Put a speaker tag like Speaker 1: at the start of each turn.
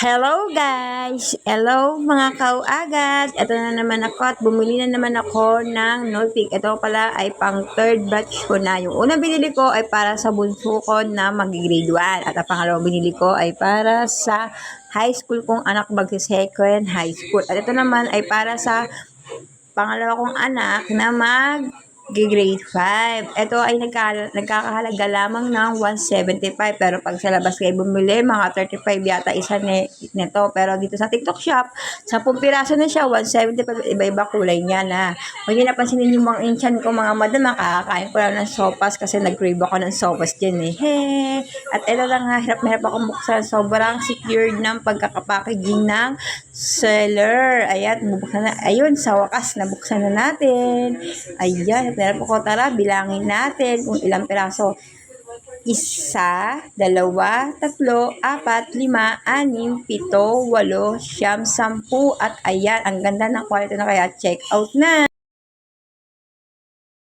Speaker 1: Hello guys! Hello mga kauagad! Ito na naman ako at bumili na naman ako ng Nolpic. Ito pala ay pang third batch ko na. Yung unang binili ko ay para sa bunso ko na mag-grade 1. At ang pangalawang binili ko ay para sa high school kong anak mag-second high school. At ito naman ay para sa pangalawa kong anak na grade 5. Ito ay nagkakahalaga lamang ng 175 pero pag sa labas kayo bumili, mga 35 yata isa nito. Pero dito sa TikTok shop, 10 piraso na siya, 175, iba-iba kulay niya na. Huwag niyo napansinin yung mga inchan ko mga madam, makakakain ko lang ng sopas kasi nag-crave ako ng sopas dyan eh. Hey! At ito lang nga, hirap na hirap ako buksan. Sobrang secured ng pagkakapackaging ng seller. Ayan, bubuksan na. Ayun, sa wakas, nabuksan na natin. Ayan, pero po tara, bilangin natin kung ilang piraso. 1, 2, 3, 4, 5, 6, 7, 8, 9, 10, at ayan, ang ganda ng quality na kaya check out na.